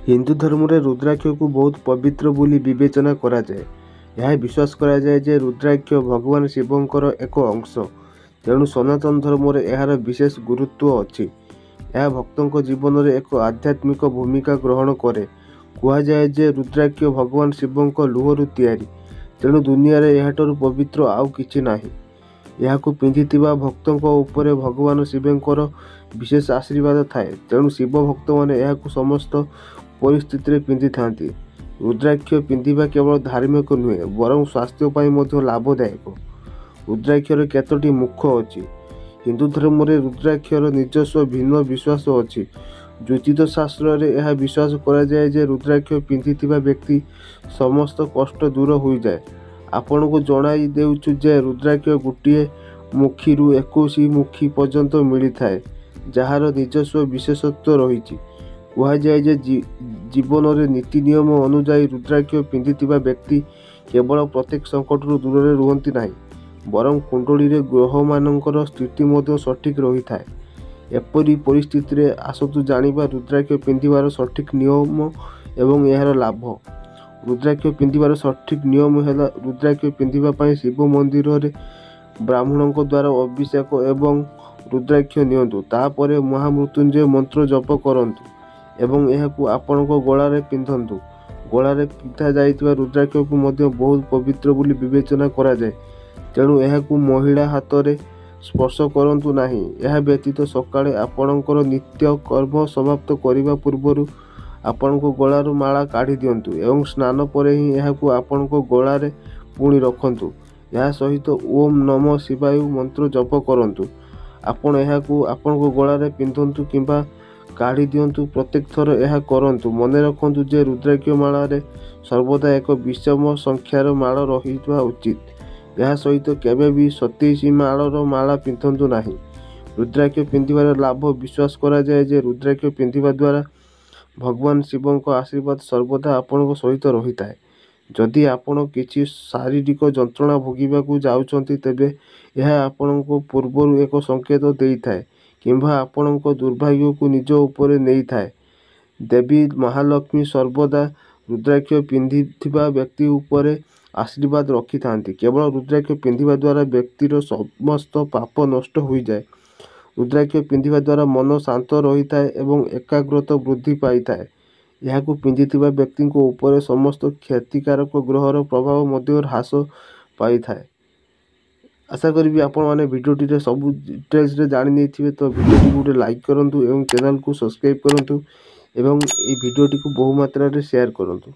हिंदू धर्म रे रुद्राक्ष को बहुत पवित्र बोली विवेचना करा जाए। यह विश्वास करा जाए जे रुद्राक्ष भगवान शिवंकर एक अंश, तेणु सनातन धर्म रे एहार विशेष गुरुत्व अछि। यह भक्तों जीवन में एक आध्यात्मिक भूमिका ग्रहण करे। कहा जाए जे रुद्राक्ष भगवान शिवंक लुहरु तैयारी, तेणु दुनिया रे एहाटरु पवित्र आउ किछि नाही। यहाकू पिंधिथिबा भक्तों उपरे भगवान शिवंकर विशेष आशीर्वाद थाए, तेणु शिव भक्त माने यहाकू समस्त परिस्थिति रे पिंधि थांती। रुद्राक्ष पिंधिबा केवल धार्मिक नुहे, बरं स्वास्थ्य पाई मध्य लाभदायक। रुद्राक्षर केतोटी मुख अछि। हिंदू धर्म रे रुद्राक्षर निजस्व भिन्न विश्वास अछि। ज्योतिष शास्त्र रे यह विश्वास करा जाए जे रुद्राक्ष पिंधिथिबा व्यक्ति समस्त कष्ट दूर हो जाए। आपण को जणाई देउछु जे रुद्राक्ष गोटिए मुखी रु 21 मुखी पर्यंत मिली थाए, जहार निजस्व विशेषत्व रहिछि। कहा जाए जे जीवन रे नीति नियम अनुसार रुद्राक्ष पिंधिथिबा व्यक्ति केवल प्रत्येक संकट रु दूर रे रुहंती नाही, बरं कुंडली रे ग्रह मानकर स्थिति मध्य सठिक रही थाए। एपरी परिस्थिति रे आसतु जानिबा रुद्राक्ष पिंधिबार सठिक नियम एवं एहार लाभ। रुद्राक्ष पिंधिबार सठिक नियम है रुद्राक्ष पिंधिबा पई शिव मंदिर रे ब्राह्मणों द्वारा अभिषेक एवं रुद्राक्ष नियंतु, तापरे महामृत्युंजय मंत्र जप करंतु एवं एहाकू आपणको गळारे पिंधंतु। गळारे पिंधा जाइतिबा रुद्राक्ष को मध्य बहुत पवित्र बोली विवेचना करा जाए, तेणु एहाकू महिला हाथ रे स्पर्श करंतु नाही। यह व्यतीत सकाळे आपणकर नित्य कर्म समाप्त करिबा पूर्वरु आपणको गळारू माला काढी दियंतु एवं स्नान परे ही एहाकू आपणको गळारे पुणी रखंतु। यह सहित ओम नमः शिवाय मंत्र जप करंतु। आपण एहाकू आपणको गळारे पिंधंतु किंबा काढ़ी दियंतु। प्रत्येक थर यह करंतु। मने रखंतु जे रुद्राक्ष माला रे सर्वदा एक विषम संख्यार माला रहिबा उचित। यह सहित केबे भी 27 मालार माला पिंधंतु नाही। रुद्राक्ष पिंधिबार लाभ विश्वास करा जाए जे रुद्राक्ष पिंधिबा द्वारा भगवान शिवंक आशीर्वाद सर्वदा आपणक सहित रहिताए। जदि आपण किछि शारीरिक जंत्रणा भोगिबाकू जाउछंती, तेबे यह आपणको पूर्वरु एक संकेत देइथाए किंबा आपणको दुर्भाग्य को निज उपरे नहीं थाए। देवी महालक्ष्मी सर्वदा रुद्राक्ष पिंधिथिबा व्यक्ति उपरे आशीर्वाद रखि थांती। केवल रुद्राक्ष पिंधिबा द्वारा व्यक्तिर समस्त पाप नष्ट हो जाए। रुद्राक्ष पिंधिबा द्वारा मन शांत रही थाए एवं एकाग्रता वृद्धि पाई थाए। यहाकू पिंधिथिबा व्यक्ति को उपरे समस्त क्षतिकारक ग्रहर प्रभाव मध्य ह्रास पाई थाए। आशा करी आपण माने भिडियोटी रे सब डिटेल्स रे जानि नै थिबे, तो भिडियोटी को लाइक करंतु एवं चैनल को सब्सक्राइब करंतु एवं ए भिडियोटी को बहु मात्रा रे शेयर करंतु।